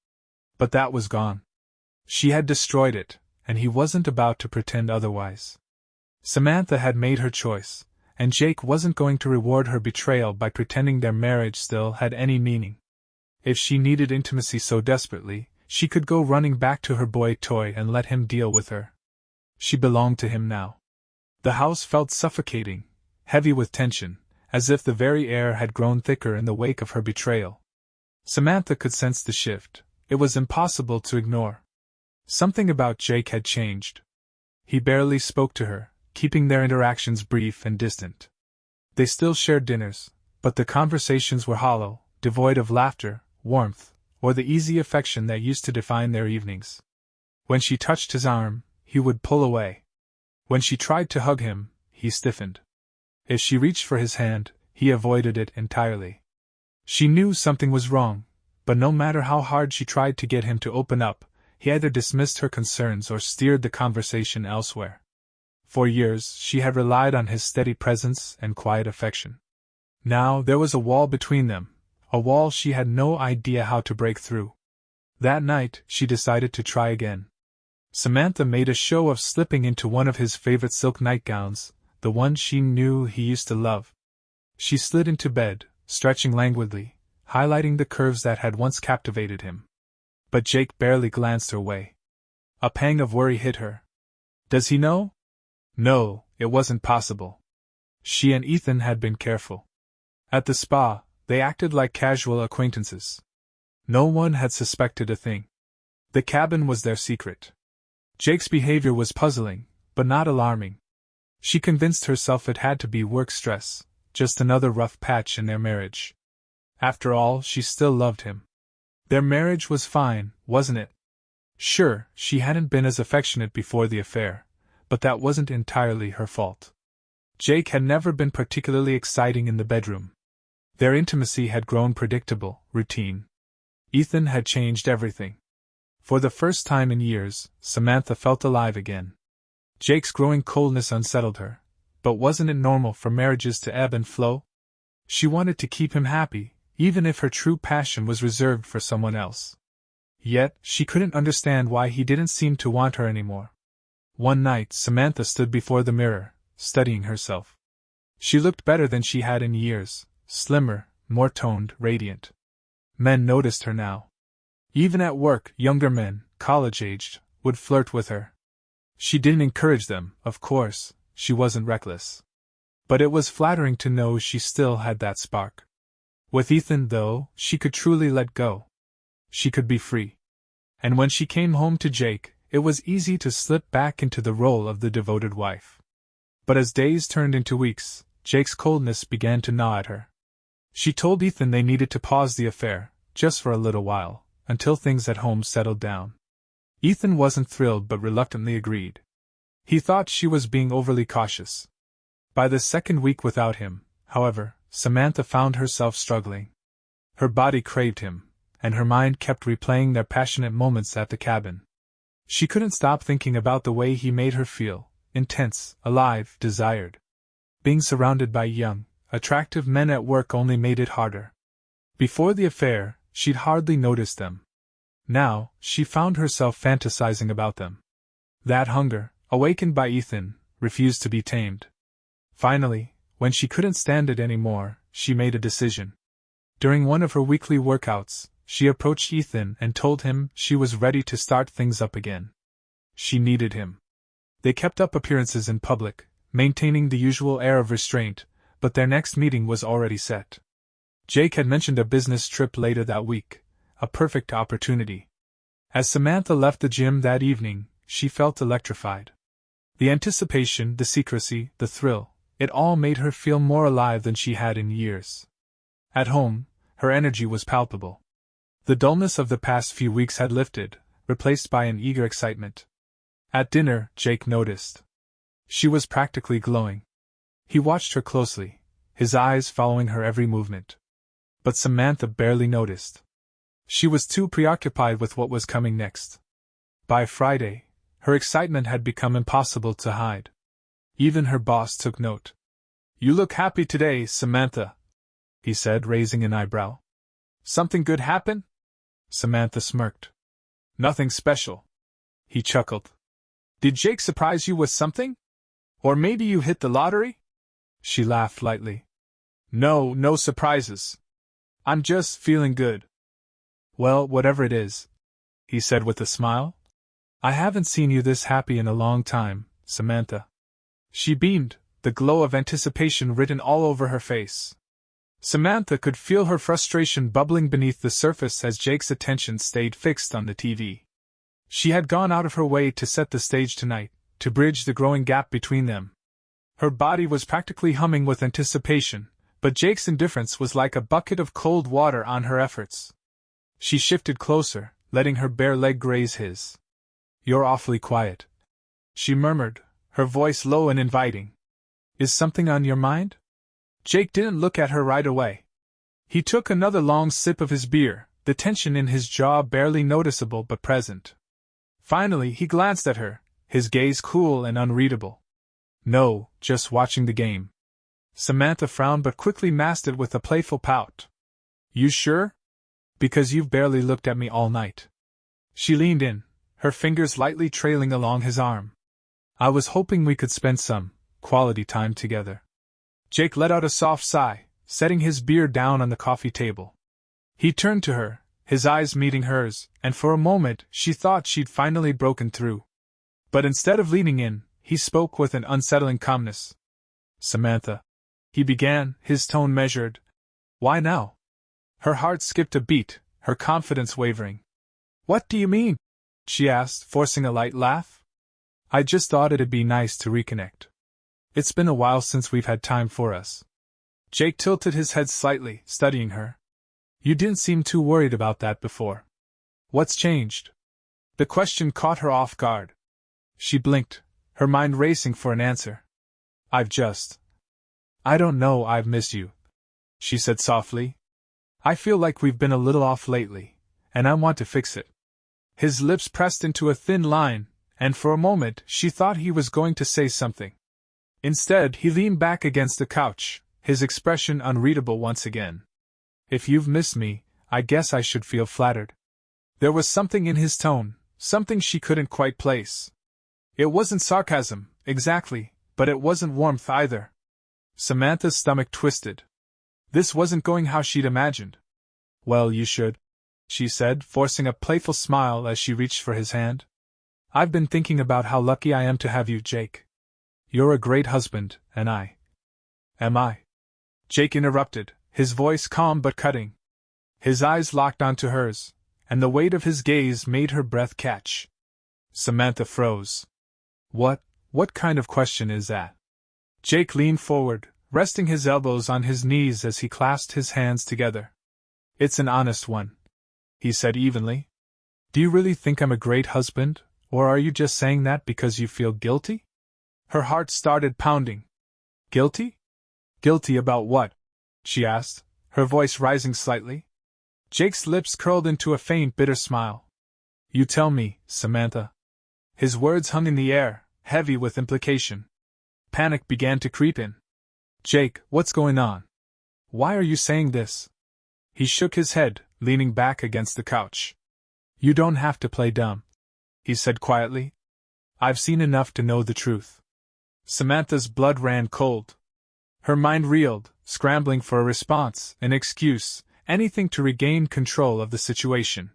Speaker 1: But that was gone. She had destroyed it, and he wasn't about to pretend otherwise. Samantha had made her choice, and Jake wasn't going to reward her betrayal by pretending their marriage still had any meaning. If she needed intimacy so desperately, she could go running back to her boy toy and let him deal with her. She belonged to him now. The house felt suffocating, heavy with tension, as if the very air had grown thicker in the wake of her betrayal. Samantha could sense the shift. It was impossible to ignore. Something about Jake had changed. He barely spoke to her, keeping their interactions brief and distant. They still shared dinners, but the conversations were hollow, devoid of laughter, warmth, or the easy affection that used to define their evenings. When she touched his arm, he would pull away. When she tried to hug him, he stiffened. If she reached for his hand, he avoided it entirely. She knew something was wrong, but no matter how hard she tried to get him to open up, he either dismissed her concerns or steered the conversation elsewhere. For years, she had relied on his steady presence and quiet affection. Now there was a wall between them, a wall she had no idea how to break through. That night, she decided to try again. Samantha made a show of slipping into one of his favorite silk nightgowns, the one she knew he used to love. She slid into bed, stretching languidly, highlighting the curves that had once captivated him. But Jake barely glanced her way. A pang of worry hit her. Does he know? No, it wasn't possible. She and Ethan had been careful. At the spa, they acted like casual acquaintances. No one had suspected a thing. The cabin was their secret. Jake's behavior was puzzling, but not alarming. She convinced herself it had to be work stress, just another rough patch in their marriage. After all, she still loved him. Their marriage was fine, wasn't it? Sure, she hadn't been as affectionate before the affair, but that wasn't entirely her fault. Jake had never been particularly exciting in the bedroom. Their intimacy had grown predictable, routine. Ethan had changed everything. For the first time in years, Samantha felt alive again. Jake's growing coldness unsettled her, but wasn't it normal for marriages to ebb and flow? She wanted to keep him happy, even if her true passion was reserved for someone else. Yet, she couldn't understand why he didn't seem to want her anymore. One night, Samantha stood before the mirror, studying herself. She looked better than she had in years, slimmer, more toned, radiant. Men noticed her now. Even at work, younger men, college-aged, would flirt with her. She didn't encourage them, of course, she wasn't reckless. But it was flattering to know she still had that spark. With Ethan, though, she could truly let go. She could be free. And when she came home to Jake, it was easy to slip back into the role of the devoted wife. But as days turned into weeks, Jake's coldness began to gnaw at her. She told Ethan they needed to pause the affair, just for a little while, until things at home settled down. Ethan wasn't thrilled but reluctantly agreed. He thought she was being overly cautious. By the second week without him, however, Samantha found herself struggling. Her body craved him, and her mind kept replaying their passionate moments at the cabin. She couldn't stop thinking about the way he made her feel, intense, alive, desired. Being surrounded by young, attractive men at work only made it harder. Before the affair, she'd hardly noticed them. Now, she found herself fantasizing about them. That hunger, awakened by Ethan, refused to be tamed. Finally, when she couldn't stand it anymore, she made a decision. During one of her weekly workouts, she approached Ethan and told him she was ready to start things up again. She needed him. They kept up appearances in public, maintaining the usual air of restraint, but their next meeting was already set. Jake had mentioned a business trip later that week, a perfect opportunity. As Samantha left the gym that evening, she felt electrified. The anticipation, the secrecy, the thrill, it all made her feel more alive than she had in years. At home, her energy was palpable. The dullness of the past few weeks had lifted, replaced by an eager excitement. At dinner, Jake noticed. She was practically glowing. He watched her closely, his eyes following her every movement. But Samantha barely noticed. She was too preoccupied with what was coming next. By Friday, her excitement had become impossible to hide. Even her boss took note. "You look happy today, Samantha," he said, raising an eyebrow. "Something good happen?" Samantha smirked. "Nothing special." He chuckled. "Did Jake surprise you with something? Or maybe you hit the lottery?" She laughed lightly. No surprises. I'm just feeling good." "Well, whatever it is," he said with a smile. "I haven't seen you this happy in a long time, Samantha." She beamed, the glow of anticipation written all over her face. Samantha could feel her frustration bubbling beneath the surface as Jake's attention stayed fixed on the TV. She had gone out of her way to set the stage tonight, to bridge the growing gap between them. Her body was practically humming with anticipation, but Jake's indifference was like a bucket of cold water on her efforts. She shifted closer, letting her bare leg graze his. "You're awfully quiet," she murmured, her voice low and inviting. "Is something on your mind?" Jake didn't look at her right away. He took another long sip of his beer, the tension in his jaw barely noticeable but present. Finally, he glanced at her, his gaze cool and unreadable. "No, just watching the game." Samantha frowned but quickly masked it with a playful pout. "You sure? Because you've barely looked at me all night." She leaned in, her fingers lightly trailing along his arm. "I was hoping we could spend some quality time together." Jake let out a soft sigh, setting his beer down on the coffee table. He turned to her, his eyes meeting hers, and for a moment she thought she'd finally broken through. But instead of leaning in, he spoke with an unsettling calmness. "Samantha," he began, his tone measured. "Why now?" Her heart skipped a beat, her confidence wavering. "What do you mean?" she asked, forcing a light laugh. "I just thought it'd be nice to reconnect. It's been a while since we've had time for us." Jake tilted his head slightly, studying her. "You didn't seem too worried about that before. What's changed?" The question caught her off guard. She blinked, her mind racing for an answer. I don't know, I've missed you," she said softly. "I feel like we've been a little off lately, and I want to fix it." His lips pressed into a thin line, and for a moment she thought he was going to say something. Instead, he leaned back against the couch, his expression unreadable once again. "If you've missed me, I guess I should feel flattered." There was something in his tone, something she couldn't quite place. It wasn't sarcasm, exactly, but it wasn't warmth either. Samantha's stomach twisted. This wasn't going how she'd imagined. "Well, you should," she said, forcing a playful smile as she reached for his hand. "I've been thinking about how lucky I am to have you, Jake. You're a great husband, and I." "Am I?" Jake interrupted, his voice calm but cutting. His eyes locked onto hers, and the weight of his gaze made her breath catch. Samantha froze. What kind of question is that?" Jake leaned forward, resting his elbows on his knees as he clasped his hands together. "It's an honest one," he said evenly. "Do you really think I'm a great husband, or are you just saying that because you feel guilty?" Her heart started pounding. "Guilty? Guilty about what?" she asked, her voice rising slightly. Jake's lips curled into a faint, bitter smile. "You tell me, Samantha." His words hung in the air, heavy with implication. Panic began to creep in. "Jake, what's going on? Why are you saying this?" He shook his head, leaning back against the couch. "You don't have to play dumb," he said quietly. "I've seen enough to know the truth." Samantha's blood ran cold. Her mind reeled, scrambling for a response, an excuse, anything to regain control of the situation.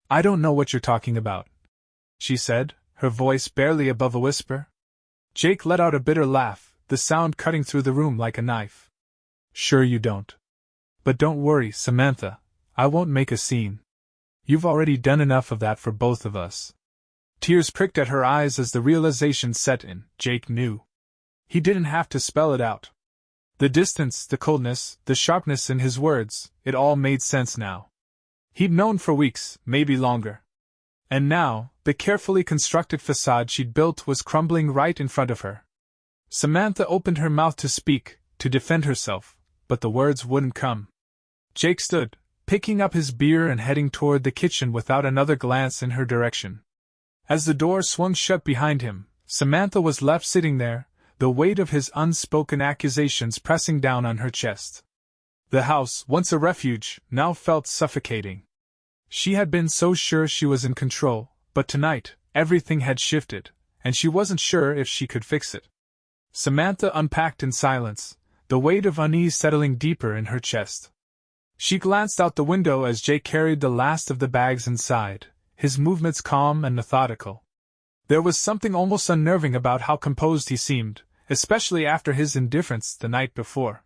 Speaker 1: I don't know what you're talking about, she said, her voice barely above a whisper. Jake let out a bitter laugh, the sound cutting through the room like a knife. Sure you don't. But don't worry, Samantha, I won't make a scene. You've already done enough of that for both of us. Tears pricked at her eyes as the realization set in. Jake knew. He didn't have to spell it out. The distance, the coldness, the sharpness in his words, it all made sense now. He'd known for weeks, maybe longer. And now, the carefully constructed facade she'd built was crumbling right in front of her. Samantha opened her mouth to speak, to defend herself, but the words wouldn't come. Jake stood, picking up his beer and heading toward the kitchen without another glance in her direction. As the door swung shut behind him, Samantha was left sitting there, the weight of his unspoken accusations pressing down on her chest. The house, once a refuge, now felt suffocating. She had been so sure she was in control, but tonight, everything had shifted, and she wasn't sure if she could fix it. Samantha unpacked in silence, the weight of unease settling deeper in her chest. She glanced out the window as Jake carried the last of the bags inside, his movements calm and methodical. There was something almost unnerving about how composed he seemed, especially after his indifference the night before.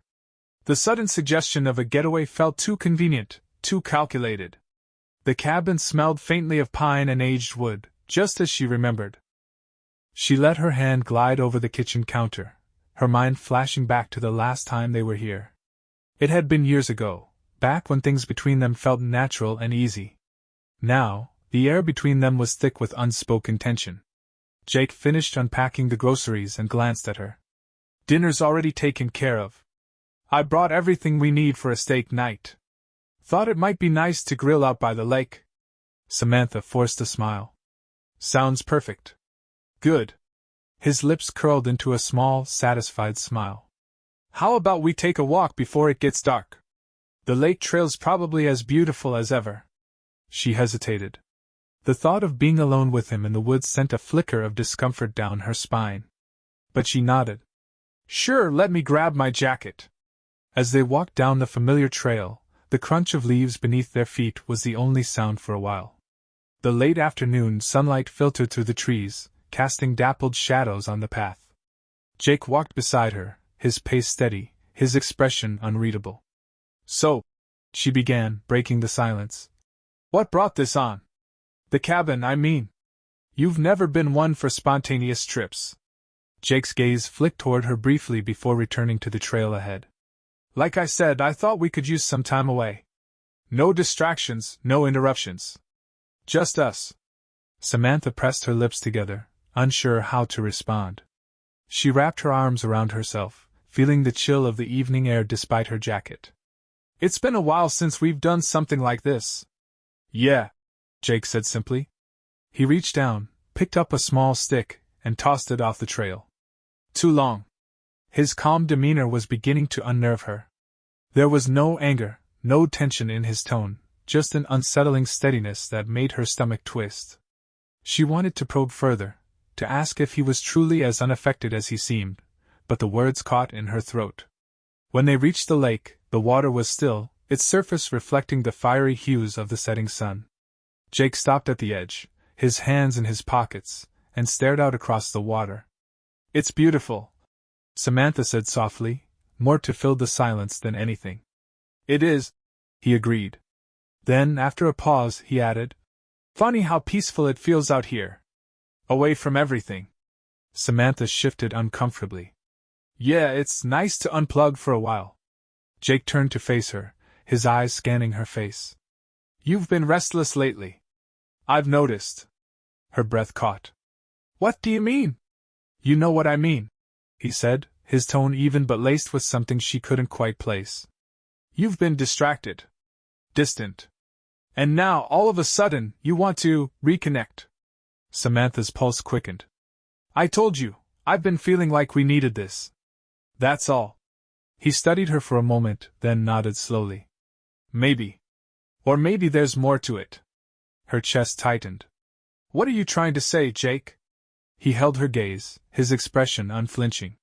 Speaker 1: The sudden suggestion of a getaway felt too convenient, too calculated. The cabin smelled faintly of pine and aged wood, just as she remembered. She let her hand glide over the kitchen counter, her mind flashing back to the last time they were here. It had been years ago, back when things between them felt natural and easy. Now, the air between them was thick with unspoken tension. Jake finished unpacking the groceries and glanced at her. Dinner's already taken care of. I brought everything we need for a steak night. Thought it might be nice to grill out by the lake. Samantha forced a smile. Sounds perfect. Good. His lips curled into a small, satisfied smile. How about we take a walk before it gets dark? The lake trail's probably as beautiful as ever. She hesitated. The thought of being alone with him in the woods sent a flicker of discomfort down her spine. But she nodded. Sure, let me grab my jacket. As they walked down the familiar trail, the crunch of leaves beneath their feet was the only sound for a while. The late afternoon sunlight filtered through the trees, casting dappled shadows on the path. Jake walked beside her, his pace steady, his expression unreadable. So, she began, breaking the silence. What brought this on? The cabin, I mean. You've never been one for spontaneous trips. Jake's gaze flicked toward her briefly before returning to the trail ahead. Like I said, I thought we could use some time away. No distractions, no interruptions. Just us. Samantha pressed her lips together, unsure how to respond. She wrapped her arms around herself, feeling the chill of the evening air despite her jacket. It's been a while since we've done something like this. Yeah, Jake said simply. He reached down, picked up a small stick, and tossed it off the trail. Too long. His calm demeanor was beginning to unnerve her. There was no anger, no tension in his tone, just an unsettling steadiness that made her stomach twist. She wanted to probe further, to ask if he was truly as unaffected as he seemed, but the words caught in her throat. When they reached the lake, the water was still, its surface reflecting the fiery hues of the setting sun. Jake stopped at the edge, his hands in his pockets, and stared out across the water. It's beautiful, Samantha said softly, more to fill the silence than anything. It is, he agreed. Then, after a pause, he added, Funny how peaceful it feels out here. Away from everything. Samantha shifted uncomfortably. Yeah, it's nice to unplug for a while. Jake turned to face her, his eyes scanning her face. You've been restless lately. I've noticed. Her breath caught. What do you mean? You know what I mean, he said, his tone even but laced with something she couldn't quite place. You've been distracted. Distant. And now, all of a sudden, you want to reconnect. Samantha's pulse quickened. I told you, I've been feeling like we needed this. That's all. He studied her for a moment, then nodded slowly. Maybe. Or maybe there's more to it. Her chest tightened. What are you trying to say, Jake? He held her gaze, his expression unflinching.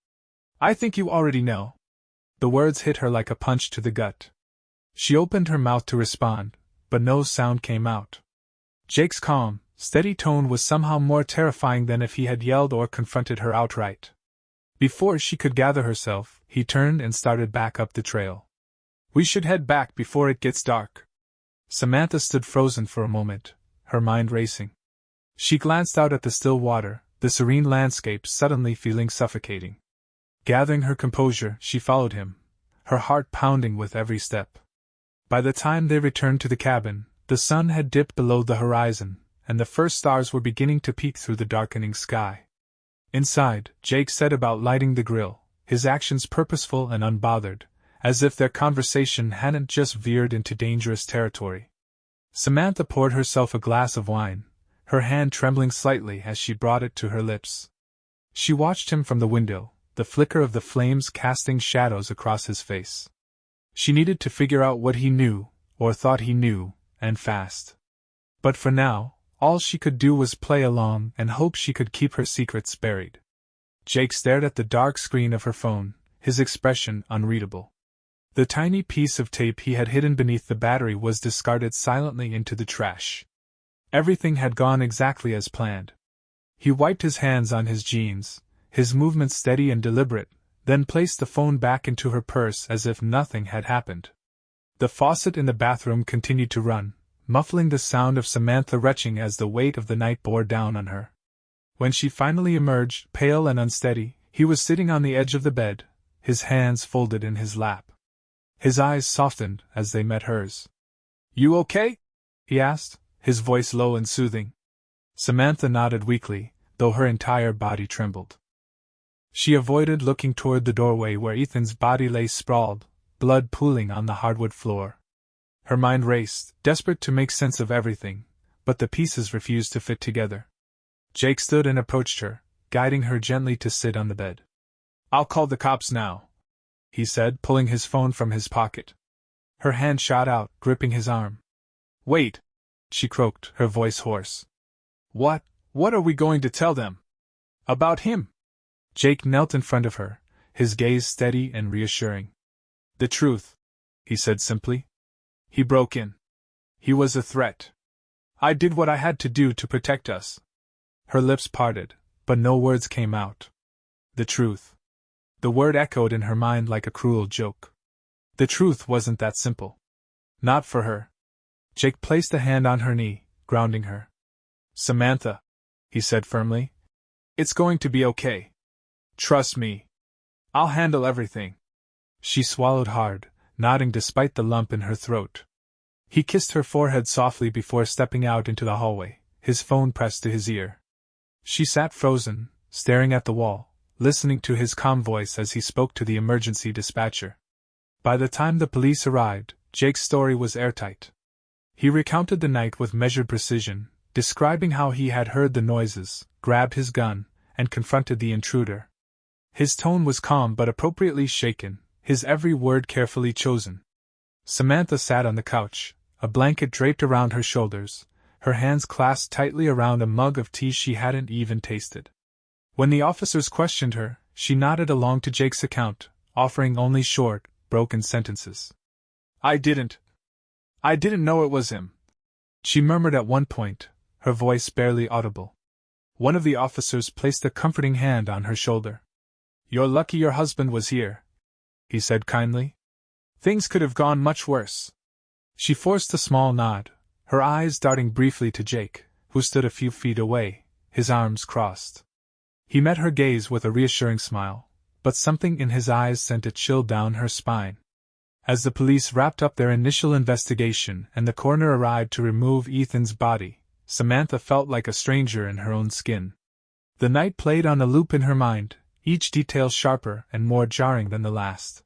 Speaker 1: I think you already know. The words hit her like a punch to the gut. She opened her mouth to respond, but no sound came out. Jake's calm, steady tone was somehow more terrifying than if he had yelled or confronted her outright. Before she could gather herself, he turned and started back up the trail. We should head back before it gets dark. Samantha stood frozen for a moment, her mind racing. She glanced out at the still water, the serene landscape suddenly feeling suffocating. Gathering her composure, she followed him, her heart pounding with every step. By the time they returned to the cabin, the sun had dipped below the horizon, and the first stars were beginning to peek through the darkening sky. Inside, Jake set about lighting the grill, his actions purposeful and unbothered, as if their conversation hadn't just veered into dangerous territory. Samantha poured herself a glass of wine, her hand trembling slightly as she brought it to her lips. She watched him from the window, the flicker of the flames casting shadows across his face. She needed to figure out what he knew, or thought he knew, and fast. But for now, all she could do was play along and hope she could keep her secrets buried. Jake stared at the dark screen of her phone, his expression unreadable. The tiny piece of tape he had hidden beneath the battery was discarded silently into the trash. Everything had gone exactly as planned. He wiped his hands on his jeans, his movements steady and deliberate, then placed the phone back into her purse as if nothing had happened. The faucet in the bathroom continued to run, muffling the sound of Samantha retching as the weight of the night bore down on her. When she finally emerged, pale and unsteady, he was sitting on the edge of the bed, his hands folded in his lap. His eyes softened as they met hers. You okay? He asked, his voice low and soothing. Samantha nodded weakly, though her entire body trembled. She avoided looking toward the doorway where Ethan's body lay sprawled, blood pooling on the hardwood floor. Her mind raced, desperate to make sense of everything, but the pieces refused to fit together. Jake stood and approached her, guiding her gently to sit on the bed. I'll call the cops now, he said, pulling his phone from his pocket. Her hand shot out, gripping his arm. Wait, she croaked, her voice hoarse. What are we going to tell them? About him? Jake knelt in front of her, his gaze steady and reassuring. The truth, he said simply. He broke in. He was a threat. I did what I had to do to protect us. Her lips parted, but no words came out. The truth. The word echoed in her mind like a cruel joke. The truth wasn't that simple. Not for her. Jake placed a hand on her knee, grounding her. Samantha, he said firmly. It's going to be okay. Trust me. I'll handle everything. She swallowed hard, nodding despite the lump in her throat. He kissed her forehead softly before stepping out into the hallway, his phone pressed to his ear. She sat frozen, staring at the wall, listening to his calm voice as he spoke to the emergency dispatcher. By the time the police arrived, Jake's story was airtight. He recounted the night with measured precision, describing how he had heard the noises, grabbed his gun, and confronted the intruder. His tone was calm but appropriately shaken, his every word carefully chosen. Samantha sat on the couch, a blanket draped around her shoulders, her hands clasped tightly around a mug of tea she hadn't even tasted. When the officers questioned her, she nodded along to Jake's account, offering only short, broken sentences. I didn't know it was him, she murmured at one point, her voice barely audible. One of the officers placed a comforting hand on her shoulder. You're lucky your husband was here, he said kindly. Things could have gone much worse. She forced a small nod, her eyes darting briefly to Jake, who stood a few feet away, his arms crossed. He met her gaze with a reassuring smile, but something in his eyes sent a chill down her spine. As the police wrapped up their initial investigation and the coroner arrived to remove Ethan's body, Samantha felt like a stranger in her own skin. The night played on a loop in her mind, each detail sharper and more jarring than the last.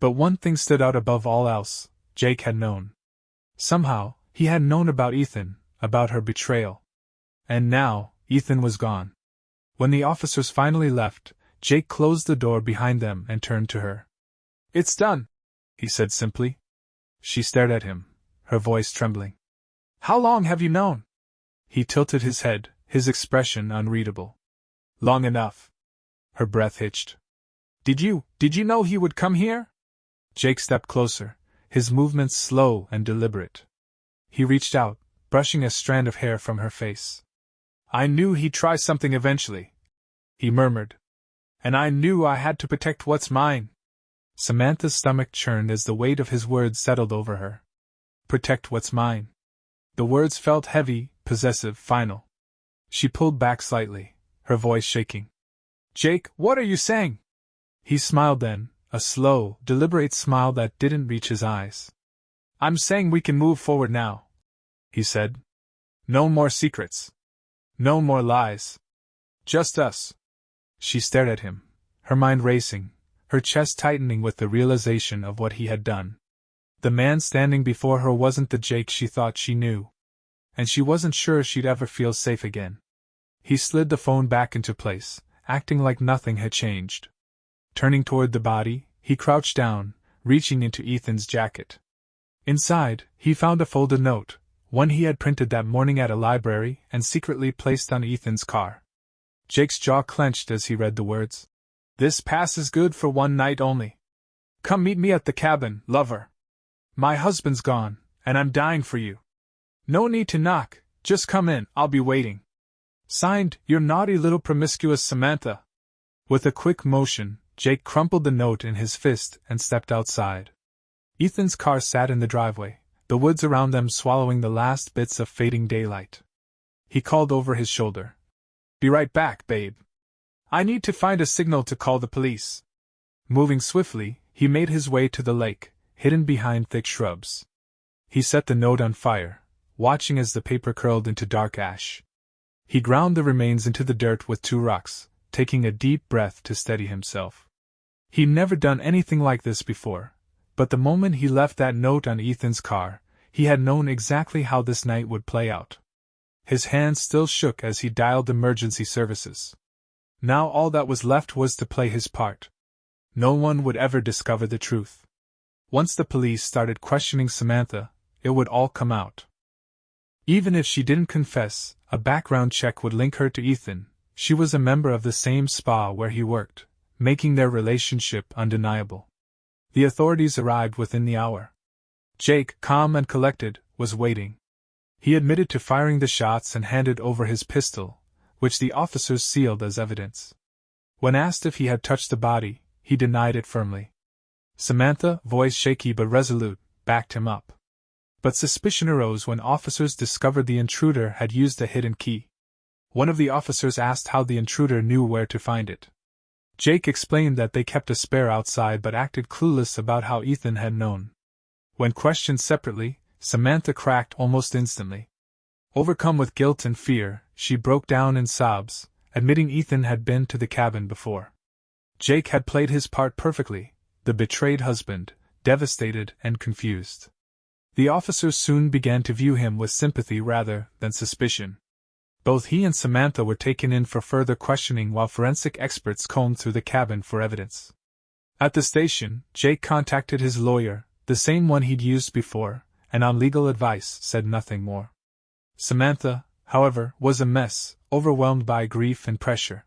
Speaker 1: But one thing stood out above all else: Jake had known. Somehow, he had known about Ethan, about her betrayal. And now, Ethan was gone. When the officers finally left, Jake closed the door behind them and turned to her. It's done, he said simply. She stared at him, her voice trembling. How long have you known? He tilted his head, his expression unreadable. Long enough. Her breath hitched. Did you know he would come here? Jake stepped closer, his movements slow and deliberate. He reached out, brushing a strand of hair from her face. I knew he'd try something eventually, he murmured. And I knew I had to protect what's mine. Samantha's stomach churned as the weight of his words settled over her. Protect what's mine. The words felt heavy, possessive, final. She pulled back slightly, her voice shaking. Jake, what are you saying? He smiled then, a slow, deliberate smile that didn't reach his eyes. I'm saying we can move forward now, he said. No more secrets. No more lies. Just us. She stared at him, her mind racing, her chest tightening with the realization of what he had done. The man standing before her wasn't the Jake she thought she knew. And she wasn't sure she'd ever feel safe again. He slid the phone back into place, acting like nothing had changed. Turning toward the body, he crouched down, reaching into Ethan's jacket. Inside, he found a folded note, one he had printed that morning at a library and secretly placed on Ethan's car. Jake's jaw clenched as he read the words. This pass is good for one night only. Come meet me at the cabin, lover. My husband's gone, and I'm dying for you. No need to knock, just come in, I'll be waiting. Signed, your naughty little promiscuous Samantha. With a quick motion, Jake crumpled the note in his fist and stepped outside. Ethan's car sat in the driveway, the woods around them swallowing the last bits of fading daylight. He called over his shoulder. Be right back, babe. I need to find a signal to call the police. Moving swiftly, he made his way to the lake, hidden behind thick shrubs. He set the note on fire, watching as the paper curled into dark ash. He ground the remains into the dirt with 2 rocks, taking a deep breath to steady himself. He'd never done anything like this before, but the moment he left that note on Ethan's car, he had known exactly how this night would play out. His hands still shook as he dialed emergency services. Now all that was left was to play his part. No one would ever discover the truth. Once the police started questioning Samantha, it would all come out. Even if she didn't confess, a background check would link her to Ethan. She was a member of the same spa where he worked, making their relationship undeniable. The authorities arrived within the hour. Jake, calm and collected, was waiting. He admitted to firing the shots and handed over his pistol, which the officers sealed as evidence. When asked if he had touched the body, he denied it firmly. Samantha, voice shaky but resolute, backed him up. But suspicion arose when officers discovered the intruder had used a hidden key. One of the officers asked how the intruder knew where to find it. Jake explained that they kept a spare outside but acted clueless about how Ethan had known. When questioned separately, Samantha cracked almost instantly. Overcome with guilt and fear, she broke down in sobs, admitting Ethan had been to the cabin before. Jake had played his part perfectly, the betrayed husband, devastated and confused. The officers soon began to view him with sympathy rather than suspicion. Both he and Samantha were taken in for further questioning while forensic experts combed through the cabin for evidence. At the station, Jake contacted his lawyer, the same one he'd used before, and on legal advice said nothing more. Samantha, however, was a mess, overwhelmed by grief and pressure.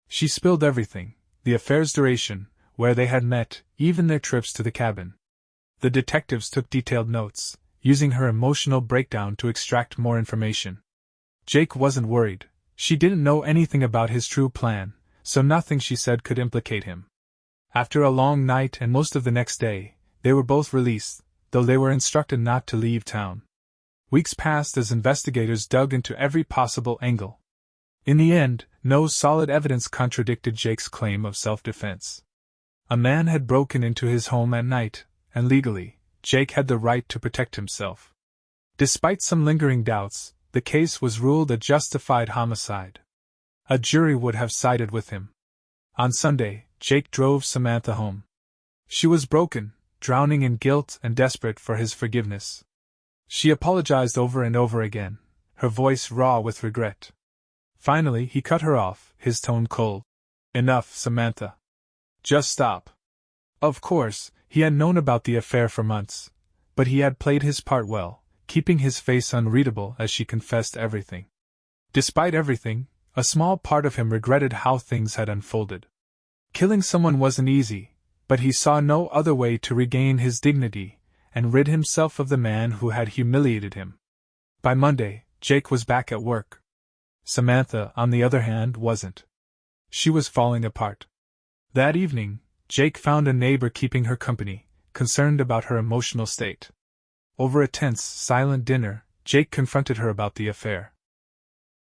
Speaker 1: She spilled everything, the affair's duration, where they had met, even their trips to the cabin. The detectives took detailed notes, using her emotional breakdown to extract more information. Jake wasn't worried. She didn't know anything about his true plan, so nothing she said could implicate him. After a long night and most of the next day, they were both released, though they were instructed not to leave town. Weeks passed as investigators dug into every possible angle. In the end, no solid evidence contradicted Jake's claim of self-defense. A man had broken into his home at night, and legally, Jake had the right to protect himself. Despite some lingering doubts, the case was ruled a justified homicide. A jury would have sided with him. On Sunday, Jake drove Samantha home. She was broken, drowning in guilt and desperate for his forgiveness. She apologized over and over again, her voice raw with regret. Finally, he cut her off, his tone cold. Enough, Samantha. Just stop. Of course, he had known about the affair for months, but he had played his part well, keeping his face unreadable as she confessed everything. Despite everything, A small part of him regretted how things had unfolded. Killing someone wasn't easy, but he saw no other way to regain his dignity and rid himself of the man who had humiliated him. By Monday, Jake was back at work. Samantha, on the other hand, wasn't. She was falling apart. That evening, Jake found a neighbor keeping her company, concerned about her emotional state. Over a tense, silent dinner, Jake confronted her about the affair.